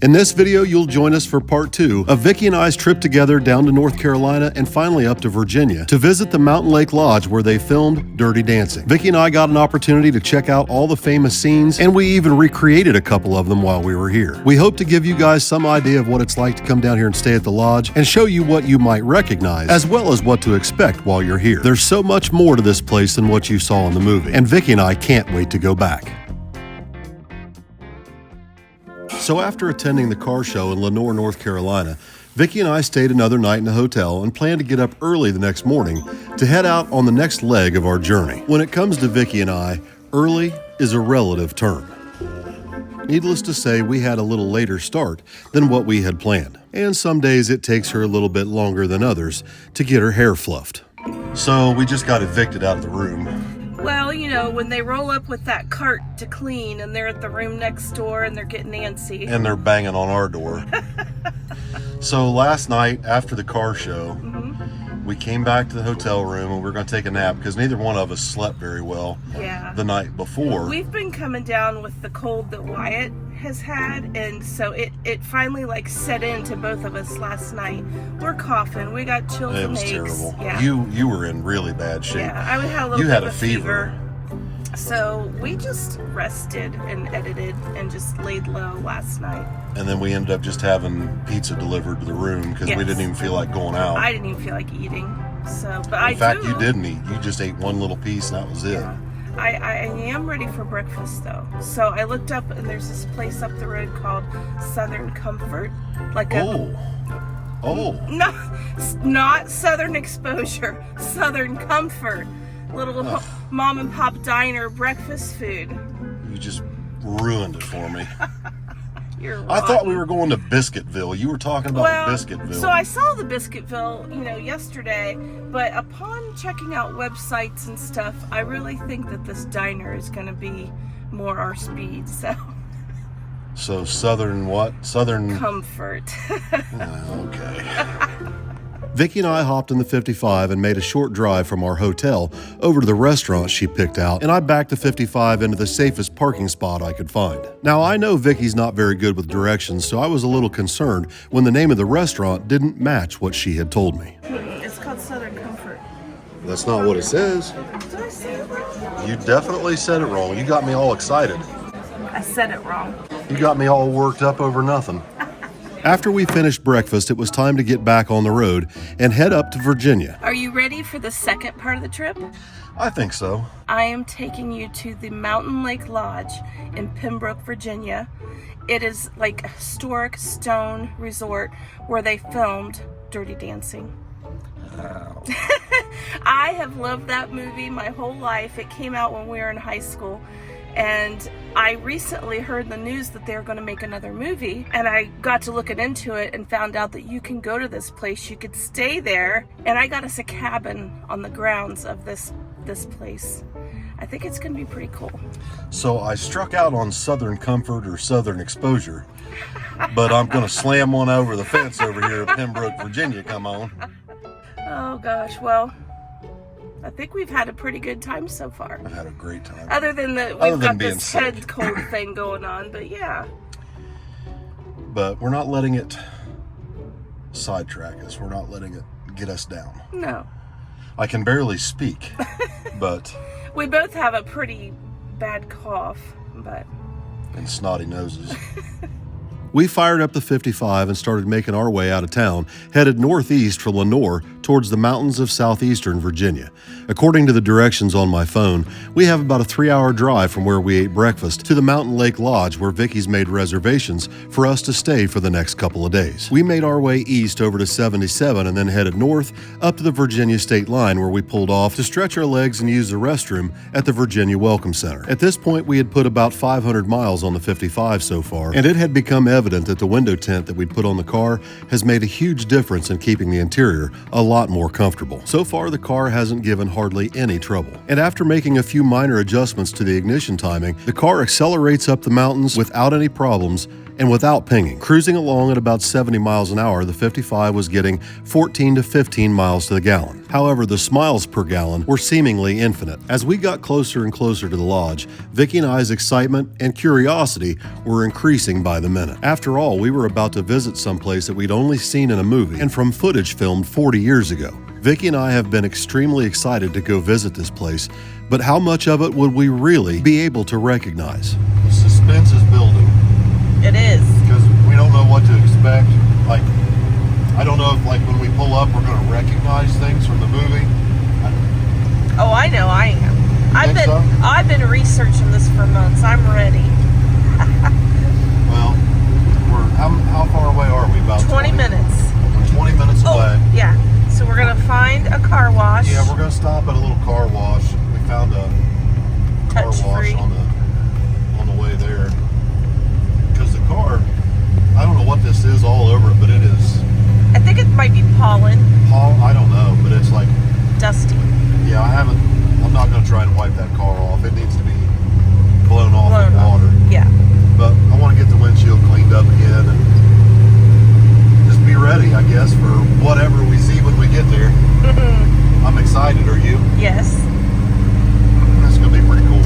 In this video, you'll join us for part 2 of Vicky and I's trip together down to North Carolina and finally up to Virginia to visit the Mountain Lake Lodge where they filmed Dirty Dancing. Vicky and I got an opportunity to check out all the famous scenes, and we even recreated a couple of them while we were here. We hope to give you guys some idea of what it's like to come down here and stay at the lodge and show you what you might recognize, as well as what to expect while you're here. There's so much more to this place than what you saw in the movie, and Vicky and I can't wait to go back. So after attending the car show in Lenoir, North Carolina, Vicky and I stayed another night in a hotel and planned to get up early the next morning to head out on the next leg of our journey. When it comes to Vicky and I, early is a relative term. Needless to say, we had a little later start than what we had planned, and some days it takes her a little bit longer than others to get her hair fluffed. So we just got evicted out of the room. Well, you know, when they roll up with that cart to clean and they're at the room next door and they're getting antsy. And they're banging on our door. So last night after the car show, we came back to the hotel room and we were going to take a nap because neither one of us slept very well the night before. We've been coming down with the cold that Wyatt has had, and so it finally like set into both of us last night. We're coughing. We got chills and aches. It was terrible. Yeah. You were in really bad shape. Yeah, I had a little bit of a a fever. So we just rested and edited and just laid low last night. And then we ended up just having pizza delivered to the room because we didn't even feel like going out. I didn't even feel like eating. So, but in fact, you didn't eat. You just ate one little piece and that was it. Yeah. I am ready for breakfast though. So I looked up and there's this place up the road called Southern Comfort. No, not Southern Exposure. Southern Comfort. Little mom and pop diner breakfast food. You just ruined it for me. You're I thought we were going to Biscuitville. You were talking about Biscuitville. So I saw the Biscuitville, yesterday, but upon checking out websites and stuff, I really think that this diner is going to be more our speed, so. So Southern what? Southern Comfort. Okay. Vicky and I hopped in the 55 and made a short drive from our hotel over to the restaurant she picked out, and I backed the 55 into the safest parking spot I could find. Now, I know Vicky's not very good with directions, so I was a little concerned when the name of the restaurant didn't match what she had told me. It's called Southern Comfort. That's not what it says. Did I say it wrong? You definitely said it wrong. You got me all excited. I said it wrong. You got me all worked up over nothing. After we finished breakfast, it was time to get back on the road and head up to Virginia. Are you ready for the second part of the trip? I think so. I am taking you to the Mountain Lake Lodge in Pembroke, Virginia. It is like a historic stone resort where they filmed Dirty Dancing. Wow. I have loved that movie my whole life. It came out when we were in high school. And I recently heard the news that they were going to make another movie, and I got to looking into it and found out that you can go to this place, you could stay there, and I got us a cabin on the grounds of this place. I think it's going to be pretty cool. So I struck out on Southern Comfort or Southern Exposure, but I'm going to slam one over the fence over here at Pembroke, Virginia. Come on. Oh gosh, well, I think we've had a pretty good time so far. I've had a great time. Other than we've got this head cold thing going on, but yeah. But we're not letting it sidetrack us. We're not letting it get us down. No. I can barely speak, but... We both have a pretty bad cough, but... And snotty noses. We fired up the 55 and started making our way out of town, headed northeast for Lenoir towards the mountains of southeastern Virginia. According to the directions on my phone, we have about a 3-hour drive from where we ate breakfast to the Mountain Lake Lodge where Vicky's made reservations for us to stay for the next couple of days. We made our way east over to 77 and then headed north up to the Virginia state line where we pulled off to stretch our legs and use the restroom at the Virginia Welcome Center. At this point, we had put about 500 miles on the 55 so far, and it had become evident that the window tint that we'd put on the car has made a huge difference in keeping the interior a lot more comfortable. So far, the car hasn't given hardly any trouble. And after making a few minor adjustments to the ignition timing, the car accelerates up the mountains without any problems and without pinging. Cruising along at about 70 miles an hour, the 55 was getting 14 to 15 miles to the gallon. However, the miles per gallon were seemingly infinite. As we got closer and closer to the lodge, Vicky and I's excitement and curiosity were increasing by the minute. After all, we were about to visit someplace that we'd only seen in a movie and from footage filmed 40 years ago. Vicky and I have been extremely excited to go visit this place, but how much of it would we really be able to recognize? The suspense is building. It is. Because we don't know what to expect. Like, I don't know if like when we pull up we're going to recognize things from the movie. Oh, I know I am. I've been researching this for months. I'm ready. Well, how far away are we? About 20 minutes. We're 20 minutes away. Yeah. So we're gonna find a car wash. Yeah, we're gonna stop at a little car wash. We found a car wash on the way there. Because the car, I don't know what this is all over it, but it is. I think it might be pollen. I don't know, but it's like dusty. Yeah, I'm not gonna try and wipe that car off. It needs to be blown off with water. Yeah. But I want to get the windshield cleaned up again and just be ready, I guess, for whatever we see when we get there. I'm excited. Are you? Yes. That's going to be pretty cool.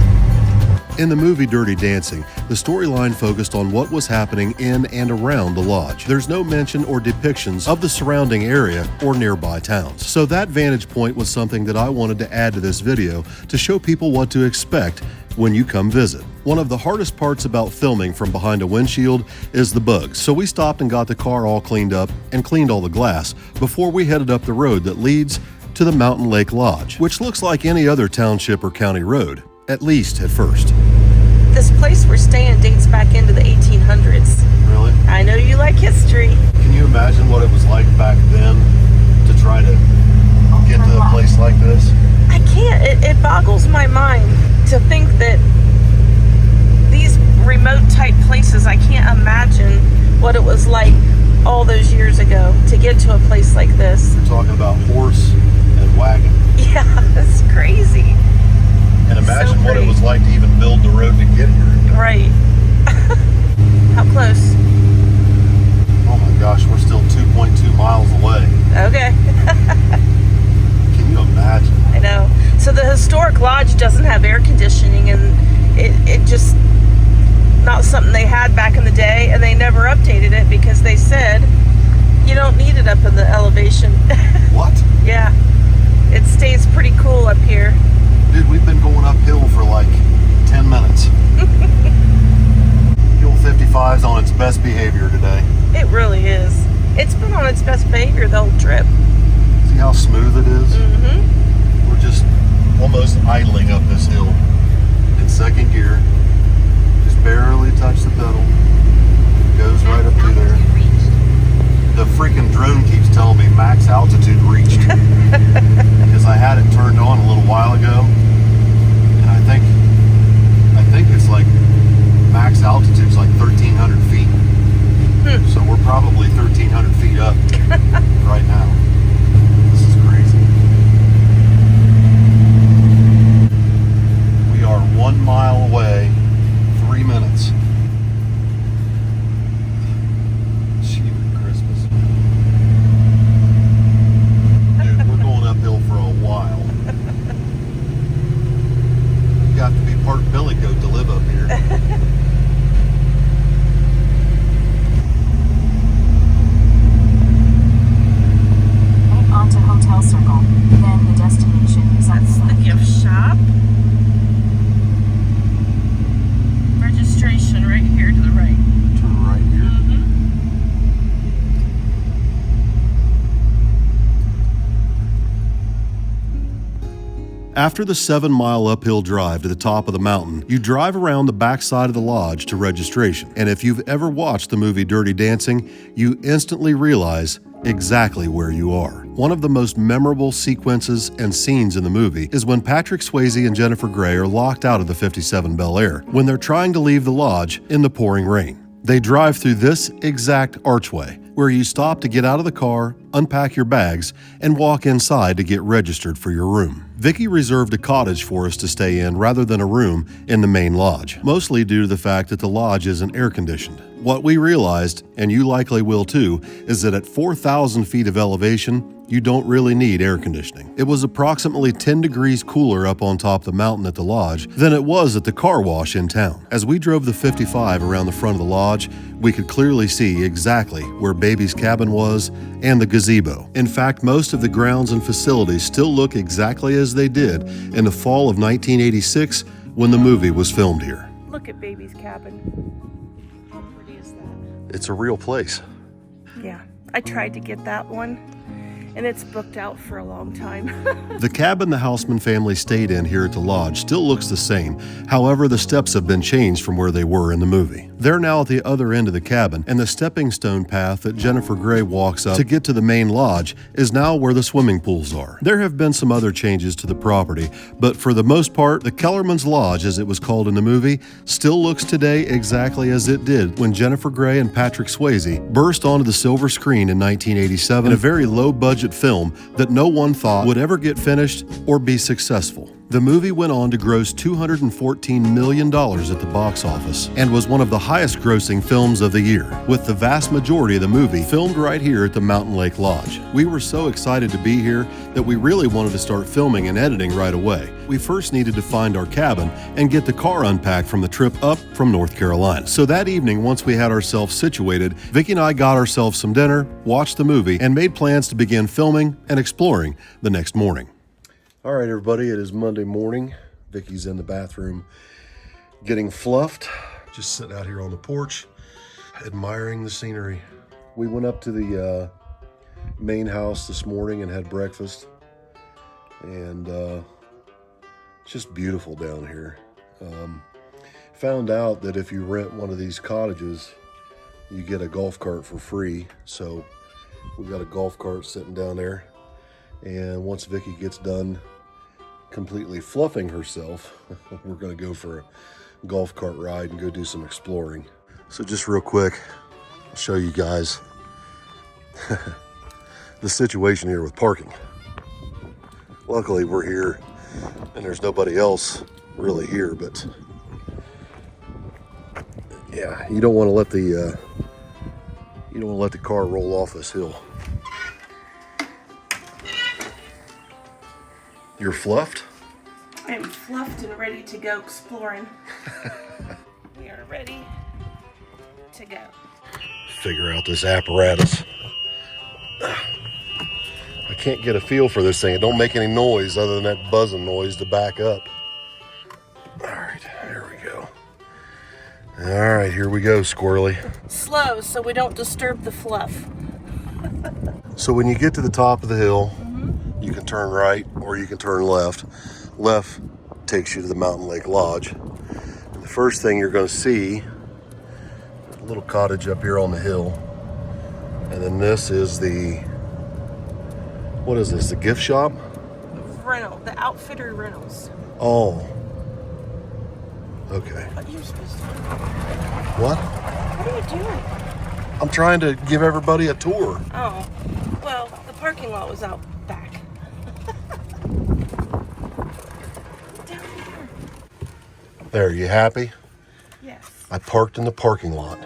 In the movie Dirty Dancing, the storyline focused on what was happening in and around the lodge. There's no mention or depictions of the surrounding area or nearby towns. So that vantage point was something that I wanted to add to this video to show people what to expect when you come visit. One of the hardest parts about filming from behind a windshield is the bugs. So we stopped and got the car all cleaned up and cleaned all the glass before we headed up the road that leads to the Mountain Lake Lodge, which looks like any other township or county road, at least at first. This place we're staying dates back into the 1800s. Really? I know you like history. Can you imagine what it was like back then to try to get to a place like this? I can't. It boggles my mind to think that these remote type places, I can't imagine what it was like all those years ago to get to a place like this. You're talking about horse and wagon. Yeah, it's crazy. And imagine So what it pretty. was like to even build the road to get here. Right. How close? Oh my gosh, we're still 2.2 miles away. Okay. Can you imagine? I know. So the historic lodge doesn't have air conditioning, and it just not something they had back in the day, and they never updated it because they said you don't need it up in the elevation. What? Yeah. It stays pretty cool up here. Dude, we've been going uphill for like 10 minutes. Fuel 55's on its best behavior today. It really is. It's been on its best behavior the whole trip. See how smooth it is? Mm-hmm. We're just almost idling up this hill in second gear. Just barely touch the pedal. Goes right up to there. The freaking drone keeps telling me max altitude reached. Because I had it turned on a little while ago. And I think it's like max altitude's like 1,300 feet. So we're probably 1,300 feet up right now. This is crazy. We are 1 mile away, 3 minutes. Jeepers Christmas. Dude, we're going uphill for a while. You got to be part billy goat to live up here. Onto Hotel Circle. Then the destination is on That's the the left. gift shop. Registration right here to the right. Turn right here. After the 7-mile uphill drive to the top of the mountain, you drive around the backside of the lodge to registration. And if you've ever watched the movie Dirty Dancing, you instantly realize exactly where you are. One of the most memorable sequences and scenes in the movie is when Patrick Swayze and Jennifer Grey are locked out of the 57 Bel Air when they're trying to leave the lodge in the pouring rain. They drive through this exact archway, where you stop to get out of the car, unpack your bags, and walk inside to get registered for your room. Vicky reserved a cottage for us to stay in rather than a room in the main lodge, mostly due to the fact that the lodge isn't air-conditioned. What we realized, and you likely will too, is that at 4,000 feet of elevation, you don't really need air conditioning. It was approximately 10 degrees cooler up on top of the mountain at the lodge than it was at the car wash in town. As we drove the 55 around the front of the lodge, we could clearly see exactly where Baby's cabin was and the gazebo. In fact, most of the grounds and facilities still look exactly as they did in the fall of 1986 when the movie was filmed here. Look at Baby's cabin. How pretty is that? It's a real place. Yeah, I tried to get that one, and it's booked out for a long time. The cabin the Houseman family stayed in here at the lodge still looks the same. However, the steps have been changed from where they were in the movie. They're now at the other end of the cabin, and the stepping stone path that Jennifer Gray walks up to get to the main lodge is now where the swimming pools are. There have been some other changes to the property, but for the most part, the Kellerman's Lodge, as it was called in the movie, still looks today exactly as it did when Jennifer Gray and Patrick Swayze burst onto the silver screen in 1987 in a very low-budget film that no one thought would ever get finished or be successful. The movie went on to gross $214 million at the box office and was one of the highest grossing films of the year, with the vast majority of the movie filmed right here at the Mountain Lake Lodge. We were so excited to be here that we really wanted to start filming and editing right away. We first needed to find our cabin and get the car unpacked from the trip up from North Carolina. So that evening, once we had ourselves situated, Vicky and I got ourselves some dinner, watched the movie, and made plans to begin filming and exploring the next morning. All right, everybody, it is Monday morning. Vicky's in the bathroom getting fluffed, just sitting out here on the porch, admiring the scenery. We went up to the main house this morning and had breakfast, and it's just beautiful down here. Found out that if you rent one of these cottages, you get a golf cart for free. So we got a golf cart sitting down there, and once Vicky gets done completely fluffing herself, we're going to go for a golf cart ride and go do some exploring. So just real quick, I'll show you guys the situation here with parking. Luckily we're here and there's nobody else really here, but yeah, you don't want to let the car roll off this hill. You're fluffed? I'm fluffed and ready to go exploring. We are ready to go. Figure out this apparatus. I can't get a feel for this thing. It don't make any noise other than that buzzing noise to back up. All right, here we go. All right, here we go, squirrely. Slow so we don't disturb the fluff. So when you get to the top of the hill, you can turn right or you can turn left. Left takes you to the Mountain Lake Lodge. And the first thing you're going to see, a little cottage up here on the hill. And then this is the, what is this, the gift shop? Rental, the outfitter rentals. Oh. Okay. What are you supposed to do? What? What are you doing? I'm trying to give everybody a tour. Oh, well, the parking lot was out back. Down here. There, you happy? Yes. I parked in the parking lot.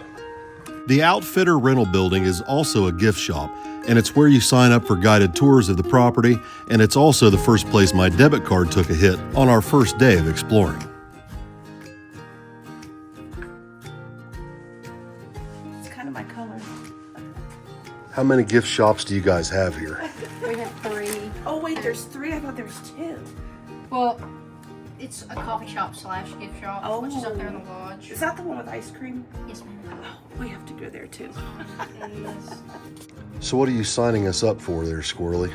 The Outfitter Rental Building is also a gift shop, and it's where you sign up for guided tours of the property, and it's also the first place my debit card took a hit on our first day of exploring. It's kind of my color. How many gift shops do you guys have here? We have 3. Oh, wait, there's 3? I thought there was 2. Well, it's a coffee shop slash gift shop, which is up there in the Oh. lodge. Is that the one with ice cream? Yes, ma'am. Oh, we have to go there too. So what are you signing us up for there, Squirrely?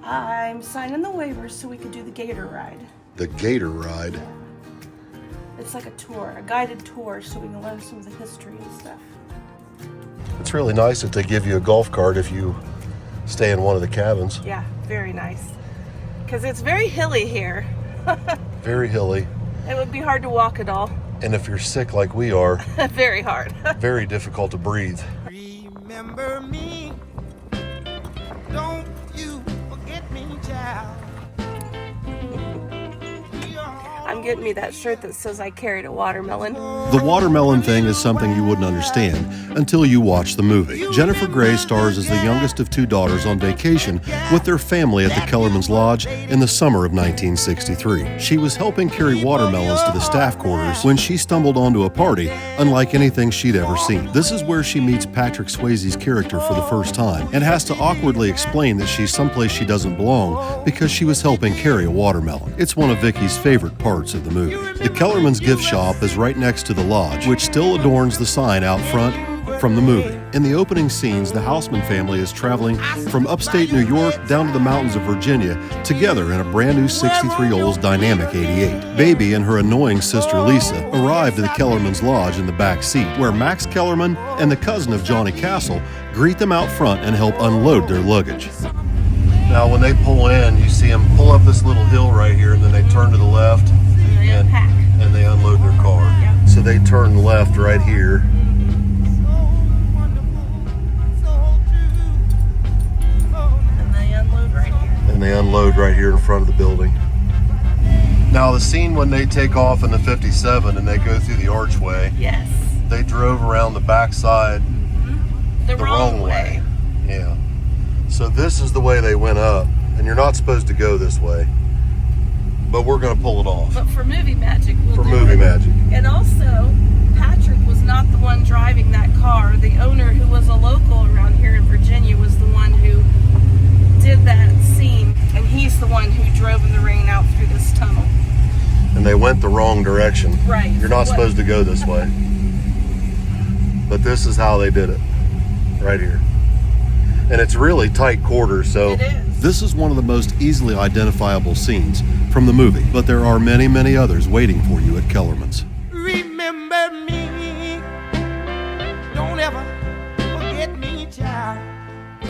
I'm signing the waivers so we could do the gator ride. The gator ride? It's like a tour, a guided tour, so we can learn some of the history and stuff. It's really nice that they give you a golf cart if you stay in one of the cabins. Yeah, very nice. Because it's very hilly here. Very hilly. It would be hard to walk it all. And if you're sick like we are, Very hard. very difficult to breathe. Remember me, don't you forget me, child. I'm getting me that shirt that says I carried a watermelon. The watermelon thing is something you wouldn't understand until you watch the movie. Jennifer Grey stars as the youngest of two daughters on vacation with their family at the Kellerman's Lodge in the summer of 1963. She was helping carry watermelons to the staff quarters when she stumbled onto a party unlike anything she'd ever seen. This is where she meets Patrick Swayze's character for the first time and has to awkwardly explain that she's someplace she doesn't belong because she was helping carry a watermelon. It's one of Vicky's favorite parts of the movie. The Kellerman's gift shop is right next to the lodge, which still adorns the sign out front from the movie. In the opening scenes, the Houseman family is traveling from upstate New York down to the mountains of Virginia together in a brand new 63 Olds Dynamic 88. Baby and her annoying sister Lisa arrived at the Kellerman's Lodge in the back seat, where Max Kellerman and the cousin of Johnny Castle greet them out front and help unload their luggage. Now when they pull in, you see them pull up this little hill right here, and then they turn to the left and they unload their car. Yep. So they turn left right here. And they unload right here. And they unload right here in front of the building. Now the scene when they take off in the 57 and they go through the archway, Yes. they drove around the backside The wrong way. Yeah. So this is the way they went up, and you're not supposed to go this way. But we're going to pull it off. But for movie magic, we'll For do movie it. magic. And also, Patrick was not the one driving that car. The owner, who was a local around here in Virginia, was the one who did that scene. And he's the one who drove in the rain out through this tunnel. And they went the wrong direction. Right. You're not supposed to go this way. But this is how they did it. Right here. And it's really tight quarters, so It is. this is one of the most easily identifiable scenes from the movie. But there are many, many others waiting for you at Kellerman's. Remember me, don't ever forget me, child.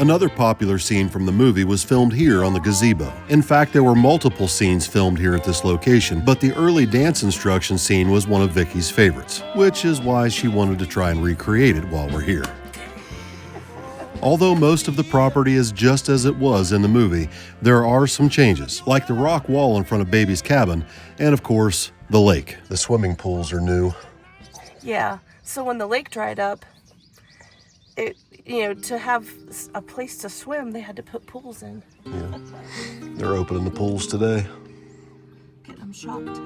Another popular scene from the movie was filmed here on the gazebo. In fact, there were multiple scenes filmed here at this location, but the early dance instruction scene was one of Vicky's favorites, which is why she wanted to try and recreate it while we're here. Although most of the property is just as it was in the movie, there are some changes, like the rock wall in front of Baby's cabin, and of course, the lake. The swimming pools are new. Yeah. So when the lake dried up, to have a place to swim, they had to put pools in. Yeah. They're opening the pools today. Get them shocked.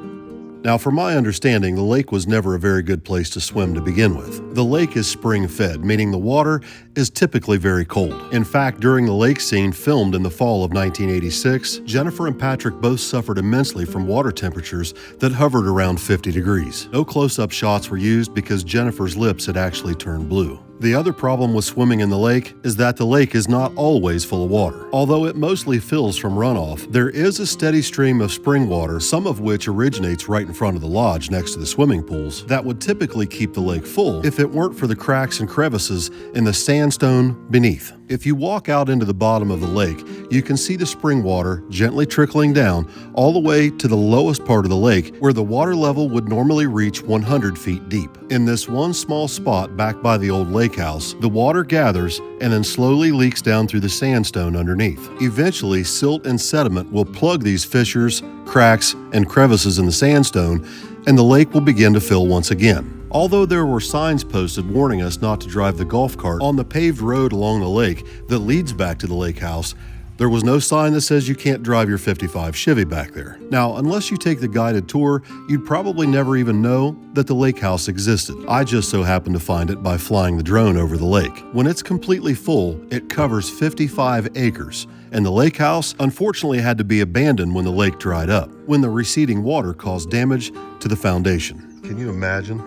Now, from my understanding, the lake was never a very good place to swim to begin with. The lake is spring-fed, meaning the water is typically very cold. In fact, during the lake scene filmed in the fall of 1986, Jennifer and Patrick both suffered immensely from water temperatures that hovered around 50 degrees. No close-up shots were used because Jennifer's lips had actually turned blue. The other problem with swimming in the lake is that the lake is not always full of water. Although it mostly fills from runoff, there is a steady stream of spring water, some of which originates right in front of the lodge next to the swimming pools, that would typically keep the lake full if it weren't for the cracks and crevices in the sandstone beneath. If you walk out into the bottom of the lake, you can see the spring water gently trickling down all the way to the lowest part of the lake, where the water level would normally reach 100 feet deep. In this one small spot back by the old lake house, the water gathers and then slowly leaks down through the sandstone underneath. Eventually, silt and sediment will plug these fissures, cracks, and crevices in the sandstone, and the lake will begin to fill once again. Although there were signs posted warning us not to drive the golf cart on the paved road along the lake that leads back to the lake house, there was no sign that says you can't drive your 55 Chevy back there. Now, unless you take the guided tour, you'd probably never even know that the lake house existed. I just so happened to find it by flying the drone over the lake. When it's completely full, it covers 55 acres, and the lake house unfortunately had to be abandoned when the lake dried up, when the receding water caused damage to the foundation. Can you imagine?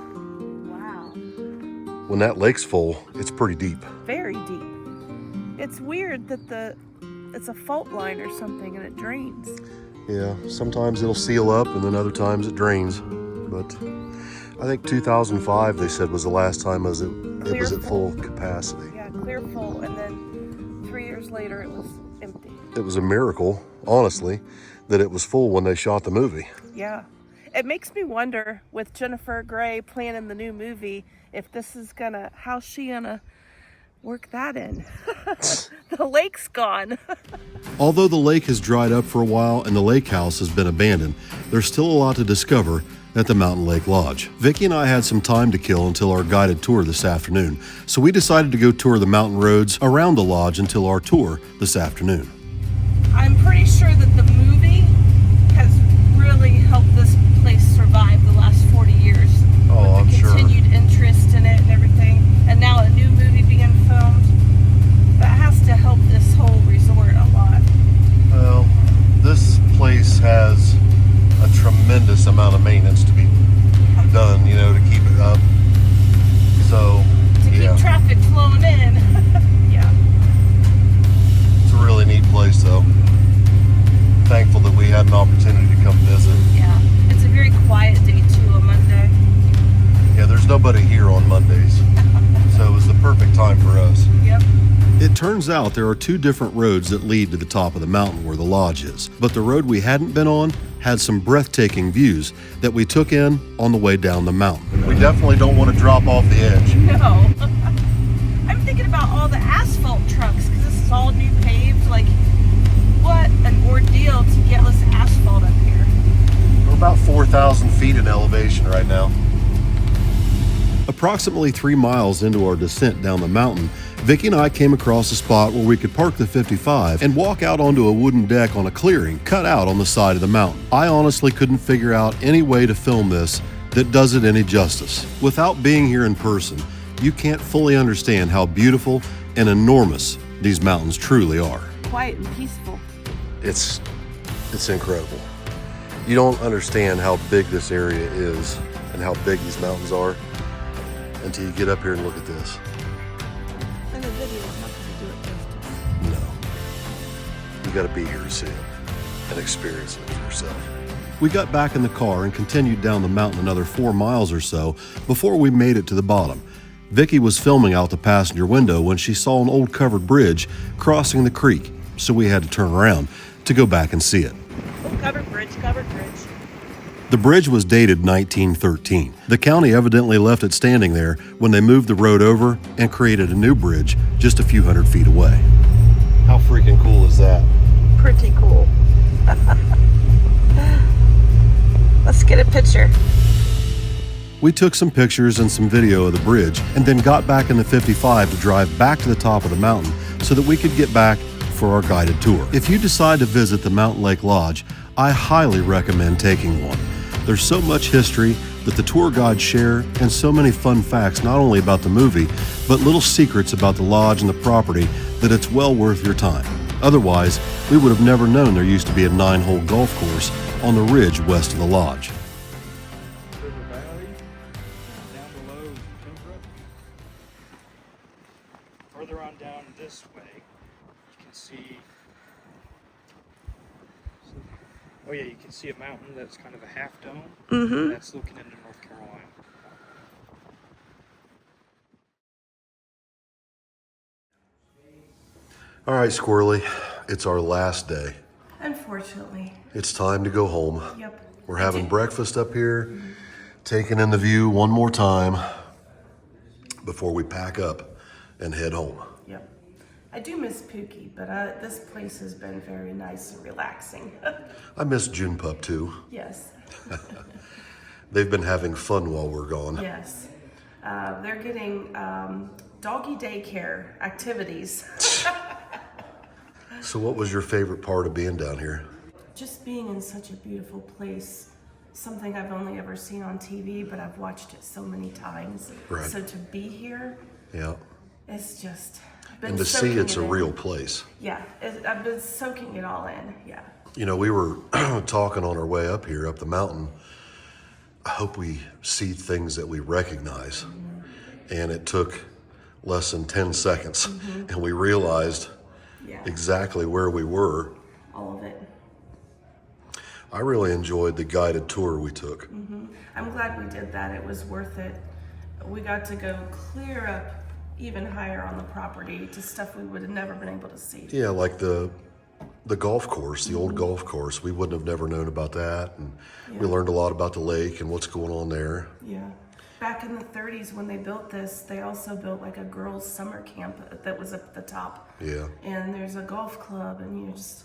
Wow. When that lake's full, it's pretty deep. Very deep. It's weird that it's a fault line or something and it drains. Yeah, sometimes it'll seal up and then other times it drains. But I think 2005, they said, was the last time it was at full capacity. Yeah, clear full, and then 3 years later it was empty. It was a miracle, honestly, that it was full when they shot the movie. Yeah. It makes me wonder, with Jennifer Grey planning the new movie, if this is gonna, how's she gonna work that in? The lake's gone. Although the lake has dried up for a while and the lake house has been abandoned, there's still a lot to discover at the Mountain Lake Lodge. Vicki and I had some time to kill until our guided tour this afternoon, so we decided to go tour the mountain roads around the lodge until our tour this afternoon. I'm pretty sure that the movie has really helped this place survive the last 40 years. Oh, I'm with the sure. continued interest in it and everything, and now a new movie being filmed. That has to help this whole resort a lot. Well, this place has a tremendous amount of maintenance to be done, to keep it up. So, To keep traffic flowing in. Yeah. It's a really neat place, though. Thankful that we had an opportunity to come visit. Yeah. It's a very quiet day too, a Monday. Yeah, there's nobody here on Mondays, so it was the perfect time for us. Yep. It turns out there are two different roads that lead to the top of the mountain where the lodge is, but the road we hadn't been on had some breathtaking views that we took in on the way down the mountain. We definitely don't want to drop off the edge. No. I'm thinking about all the asphalt trucks, because this is all new paved. Like, what an ordeal to get this asphalt up here. We're about 4,000 feet in elevation right now. Approximately 3 miles into our descent down the mountain, Vicki and I came across a spot where we could park the 55 and walk out onto a wooden deck on a clearing cut out on the side of the mountain. I honestly couldn't figure out any way to film this that does it any justice. Without being here in person, you can't fully understand how beautiful and enormous these mountains truly are. Quiet and peaceful. It's incredible. You don't understand how big this area is and how big these mountains are until you get up here and look at this. And the video is not going to do it justice. No. You got to be here to see it and experience it for yourself. We got back in the car and continued down the mountain another 4 miles or so before we made it to the bottom. Vicki was filming out the passenger window when she saw an old covered bridge crossing the creek, so we had to turn around to go back and see it. Oh, covered bridge, covered bridge. The bridge was dated 1913. The county evidently left it standing there when they moved the road over and created a new bridge just a few hundred feet away. How freaking cool is that? Pretty cool. Let's get a picture. We took some pictures and some video of the bridge and then got back in the 55 to drive back to the top of the mountain so that we could get back for our guided tour. If you decide to visit the Mountain Lake Lodge, I highly recommend taking one. There's so much history that the tour guides share and so many fun facts not only about the movie, but little secrets about the lodge and the property that it's well worth your time. Otherwise, we would have never known there used to be a 9-hole golf course on the ridge west of the lodge. River Valley, down below Pembroke. Further on down this way, you can see. Oh yeah, you can see a mountain that's kind of a half dome. Mm-hmm. That's looking into North Carolina. All right, Squirrely, it's our last day. Unfortunately. It's time to go home. Yep. We're having breakfast up here, taking in the view one more time before we pack up and head home. Yep. I do miss Pookie, but this place has been very nice and relaxing. I miss June Pup too. Yes. They've been having fun while we're gone. Yes. They're getting doggy daycare activities. So what was your favorite part of being down here? Just being in such a beautiful place, something I've only ever seen on TV, but I've watched it so many times. Right. So to be here, Yeah. it's just been And to see soaking it's it a in. real place. Yeah, I've been soaking it all in. Yeah. You know, we were talking on our way up here, up the mountain. I hope we see things that we recognize. And it took less than 10 seconds. And we realized Yeah. exactly where we were. All of it. I really enjoyed the guided tour we took. I'm glad we did that. It was worth it. We got to go clear up even higher on the property to stuff we would have never been able to see. Yeah, like the the golf course, the old golf course. We wouldn't have never known about that. And we learned a lot about the lake and what's going on there. Yeah. Back in the 30s when they built this, they also built like a girls' summer camp that was up at the top. Yeah. And there's a golf club and just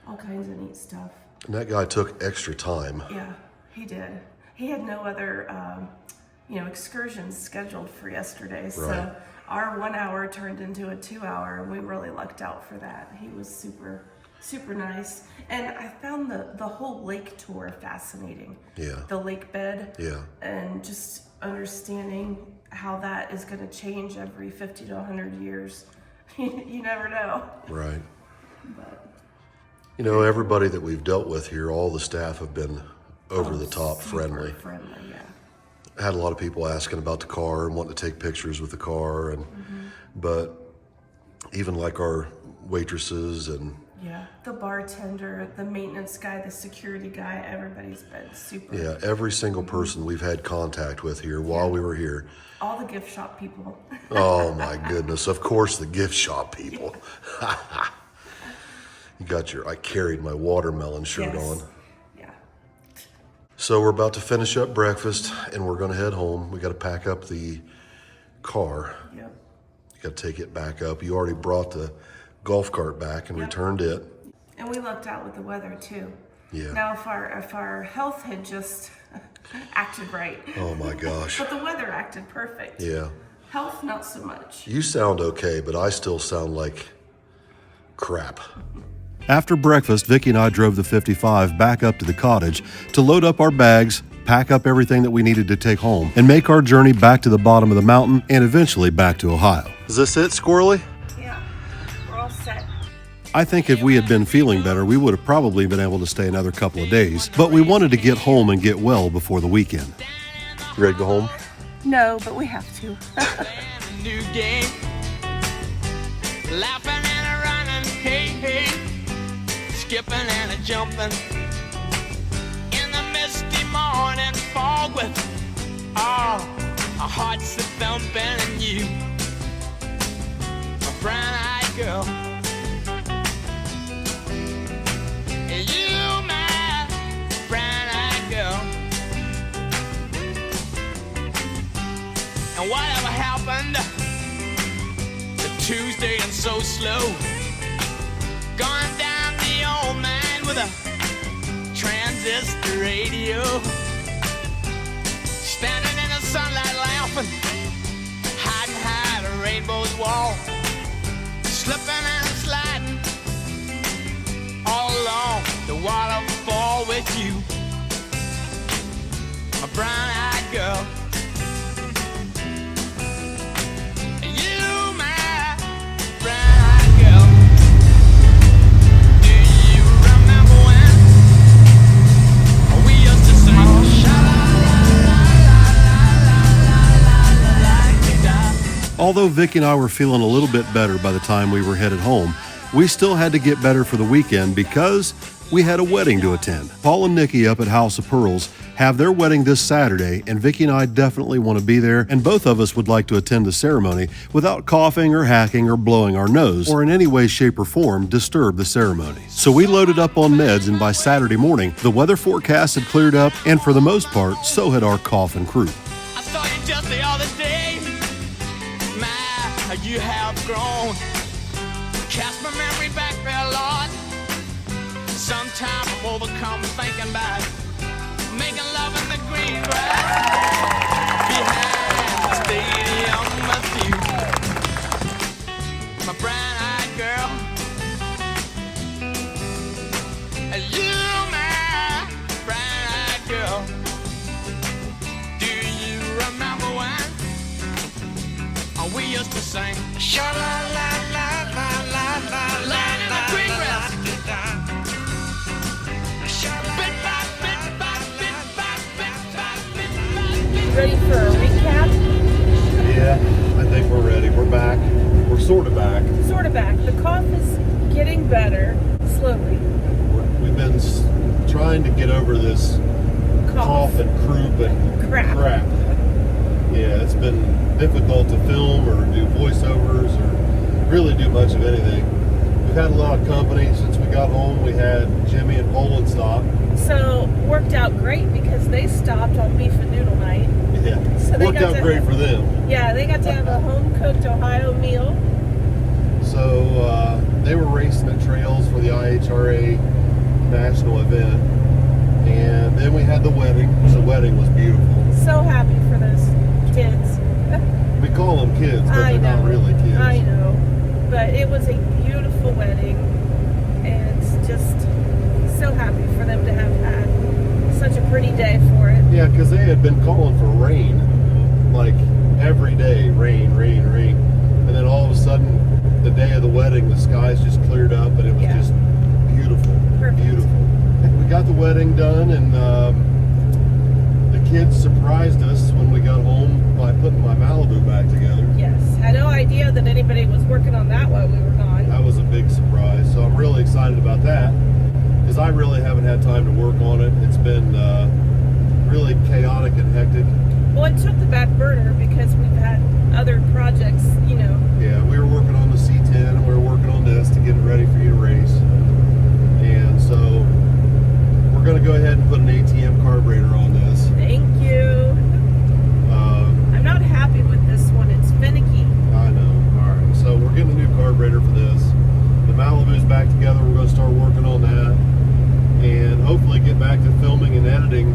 all kinds of neat stuff. And that guy took extra time. Yeah, he did. He had no other, excursions scheduled for yesterday. So Right. our 1 hour turned into a 2 hour, and we really lucked out for that. He was super, super nice. And I found the whole lake tour fascinating. Yeah. The lake bed. Yeah. And just understanding how that is going to change every 50 to 100 years. You never know. Right. But You know, everybody that we've dealt with here, all the staff have been over the top super friendly. yeah. I had a lot of people asking about the car and wanting to take pictures with the car, and but even like our waitresses and Yeah, the bartender, the maintenance guy, the security guy, everybody's been super. yeah, every single person we've had contact with here while we were here. All the gift shop people. Oh my goodness! Of course, the gift shop people. You got I carried my watermelon shirt Yes. on. Yeah. So we're about to finish up breakfast and we're gonna head home. We gotta pack up the car. Yep. You gotta take it back up. You already brought the golf cart back and returned it. And we lucked out with the weather too. Yeah. Now if our health had just acted right. Oh my gosh. But the weather acted perfect. Yeah. Health, not so much. You sound okay, but I still sound like crap. After breakfast, Vicki and I drove the 55 back up to the cottage to load up our bags, pack up everything that we needed to take home, and make our journey back to the bottom of the mountain and eventually back to Ohio. Is this it, Squirrely? Yeah. We're all set. I think if we had been feeling better, we would have probably been able to stay another couple of days, but we wanted to get home and get well before the weekend. You ready to go home? No, but we have to. New game, laughing and a running, hey, hey, skipping and a jumping in the misty morning fog with our hearts a thumping, and you, my brown-eyed girl, you, my brown-eyed girl. And whatever happened to Tuesday and so slow, gone down the old man with a transistor radio, standing in the sunlight laughing, hiding behind a rainbow's wall, slipping and sliding all along the waterfall with you, my brown-eyed girl. Although Vicki and I were feeling a little bit better by the time we were headed home, we still had to get better for the weekend because we had a wedding to attend. Paul and Nikki up at House of Pearls have their wedding this Saturday, and Vicki and I definitely want to be there, and both of us would like to attend the ceremony without coughing or hacking or blowing our nose, or in any way, shape, or form disturb the ceremony. So we loaded up on meds, and by Saturday morning, the weather forecast had cleared up, and for the most part, so had our cough and croup. I saw you just the other day. My, how you have grown. Cast my memory back there, Lord. Sometime I'm overcome thinking about making love in the green grass behind the stadium with you, my brown-eyed girl. And you, my brown-eyed girl. Do you remember when we used to sing sha-la-la-la-la-la-la, lying in the green grass? Ready for a recap? Yeah, I think we're ready. We're back. We're sort of back. Sort of back. The cough is getting better slowly. We've been trying to get over this cough and croup and Crap. Yeah, it's been difficult to film or do voiceovers or really do much of anything. We've had a lot of company since we got home, we had Jimmy and Poland stop. So worked out great because they stopped on beef and noodle night. Yeah, So they worked got out to- great for them. Yeah, they got to have a home-cooked Ohio meal. So they were racing at trails for the IHRA national event, and then we had the wedding. The wedding was beautiful. So happy for those kids. We call them kids, but I they're know. not really kids. I know. But it was a beautiful wedding, and just so happy for them to have had such a pretty day for it. Yeah, because they had been calling for rain, like every day, rain, rain, rain. And then all of a sudden, the day of the wedding, the skies just cleared up, and it was Yeah. just beautiful. Perfect. Beautiful. We got the wedding done, and the kids surprised us when we got home by putting my Malibu back together. Yes, had no idea that anybody was working on that while we were gone. That was a big surprise, so I'm really excited about that, because I really haven't had time to work on it. It's been really chaotic and hectic. Well, it took the back burner because we've had other projects, you know. Yeah, we were working on the C10, and we were working on this to get it ready for you to race. And so we're going to go ahead and put an ATM carburetor on this. Thank you. I'm not happy with this one. It's finicky. I know. All right, so we're getting a new carburetor for this. The Malibu's back together. We're going to start working on that, and hopefully get back to filming and editing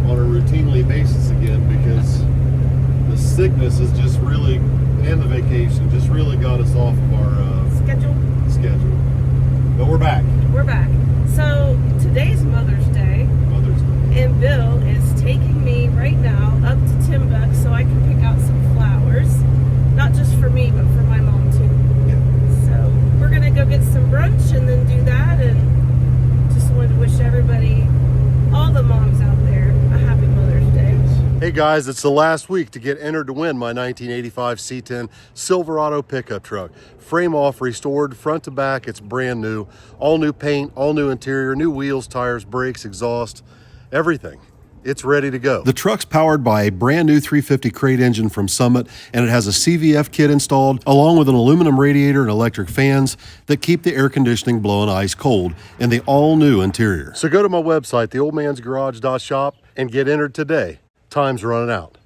on a routinely basis again, because the sickness is just really, and the vacation just really got us off of our schedule. But we're back. We're back. So today's Mother's Day, Mother's Day. and Bill is taking me right now up to Pembroke so I can pick out some flowers, not just for me, but for my mom too. Yeah. So we're gonna go get some brunch and then do that, and just wanted to wish everybody, all the moms out there, a happy Mother's Day. Hey guys, it's the last week to get entered to win my 1985 C10 Silverado pickup truck. Frame off, restored, front to back, it's brand new. All new paint, all new interior, new wheels, tires, brakes, exhaust, everything. It's ready to go. The truck's powered by a brand new 350 crate engine from Summit, and it has a CVF kit installed, along with an aluminum radiator and electric fans that keep the air conditioning blowing ice cold in the all-new interior. So go to my website, theoldmansgarage.shop, and get entered today. Time's running out.